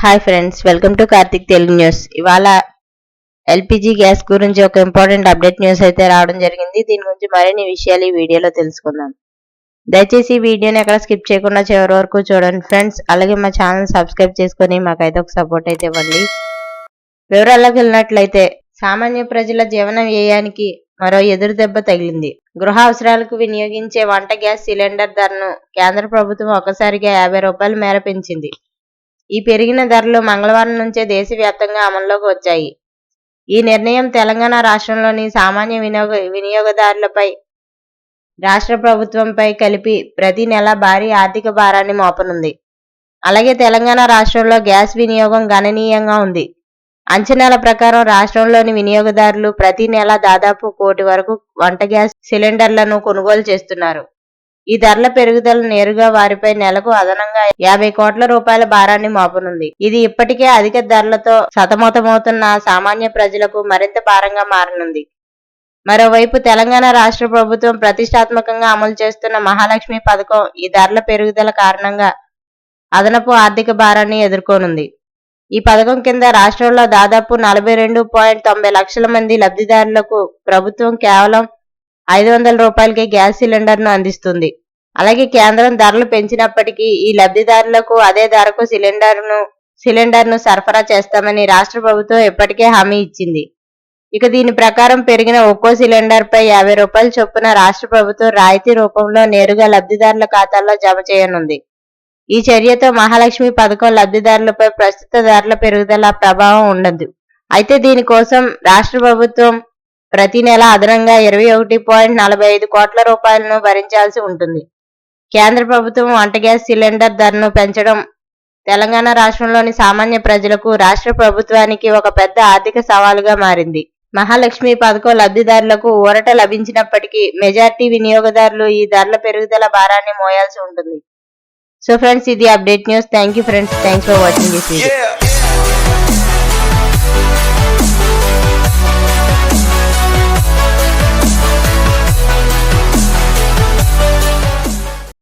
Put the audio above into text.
Hi friends, welcome to Karthik Telugu news. ఇవాళ LPG gas గురించి ఒక ఇంపార్టెంట్ అప్డేట్ న్యూస్ అయితే రావడం జరిగింది. దీని గురించి మరిన్ని విషయాలు ఈ వీడియోలో తెలుసుకుందాం. దయచేసి ఈ వీడియోని ఎక్కడ స్కిప్ చేయకుండా చివరి వరకు చూడండి ఫ్రెండ్స్. అలాగే మా ఛానల్ సబ్స్క్రైబ్ చేసుకుని మాకైతే ఒక సపోర్ట్ అయితే ఇవ్వండి. వివరాల్లోకి వెళ్ళినట్లయితే, సామాన్య ప్రజల జీవన వ్యయానికి మరో ఎదురు దెబ్బ తగిలింది. గృహ అవసరాలకు వినియోగించే వంట గ్యాస్ సిలిండర్ ధరను కేంద్ర ప్రభుత్వం ఒకసారిగా 50 రూపాయల మేర పెంచింది. ఈ పెరిగిన ధరలు మంగళవారం నుంచే దేశవ్యాప్తంగా అమల్లోకి వచ్చాయి. ఈ నిర్ణయం తెలంగాణ రాష్ట్రంలోని సామాన్య వినియోగదారులపై, రాష్ట్ర ప్రభుత్వంపై కలిపి ప్రతి నెల భారీ ఆర్థిక భారాన్ని మోపనుంది. అలాగే తెలంగాణ రాష్ట్రంలో గ్యాస్ వినియోగం గణనీయంగా ఉంది. అంచనాల ప్రకారం రాష్ట్రంలోని వినియోగదారులు ప్రతి నెల దాదాపు 1 కోటి వరకు వంట గ్యాస్ సిలిండర్లను కొనుగోలు చేస్తున్నారు. ఈ ధరల పెరుగుదల నేరుగా వారిపై నెలకు అదనంగా 50 కోట్ల రూపాయల భారాన్ని మోపనుంది. ఇది ఇప్పటికే అధిక ధరలతో సతమతమవుతున్న సామాన్య ప్రజలకు మరింత భారంగా మారనుంది. మరోవైపు తెలంగాణ రాష్ట్ర ప్రభుత్వం ప్రతిష్టాత్మకంగా అమలు చేస్తున్న మహాలక్ష్మి పథకం ఈ ధరల పెరుగుదల కారణంగా అదనపు ఆర్థిక భారాన్ని ఎదుర్కొనుంది. ఈ పథకం కింద రాష్ట్రంలో దాదాపు 42.90 లక్షల మంది లబ్ధిదారులకు ప్రభుత్వం కేవలం 500 రూపాయలకే గ్యాస్ సిలిండర్ను అందిస్తుంది. అలాగే కేంద్రం ధరలు పెంచినప్పటికీ ఈ లబ్ధిదారులకు అదే ధరకు సిలిండర్ను సరఫరా చేస్తామని రాష్ట్ర ప్రభుత్వం ఇప్పటికే హామీ ఇచ్చింది. ఇక దీని ప్రకారం పెరిగిన ఒక్కో సిలిండర్పై 50 రూపాయల చొప్పున రాష్ట్ర ప్రభుత్వం రాయితీ రూపంలో నేరుగా లబ్ధిదారుల ఖాతాల్లో జమ చేయనుంది. ఈ చర్యతో మహాలక్ష్మి పథకం లబ్ధిదారులపై ప్రస్తుత ధరల పెరుగుదల ప్రభావం ఉండదు. అయితే దీనికోసం రాష్ట్ర ప్రభుత్వం ప్రతి నెల అదనంగా 21.45 కోట్ల రూపాయలను భరించాల్సి ఉంటుంది. కేంద్ర ప్రభుత్వం వంట గ్యాస్ సిలిండర్ ధరను పెంచడం తెలంగాణ రాష్ట్రంలోని సామాన్య ప్రజలకు, రాష్ట్ర ప్రభుత్వానికి ఒక పెద్ద ఆర్థిక సవాలుగా మారింది. మహాలక్ష్మి పథకం లబ్ధిదారులకు ఊరట లభించినప్పటికీ మెజార్టీ వినియోగదారులు ఈ ధరల పెరుగుదల భారాన్ని మోయాల్సి ఉంటుంది. సో ఫ్రెండ్స్, ఇది update news. Thank you friends. Thanks for watching this video.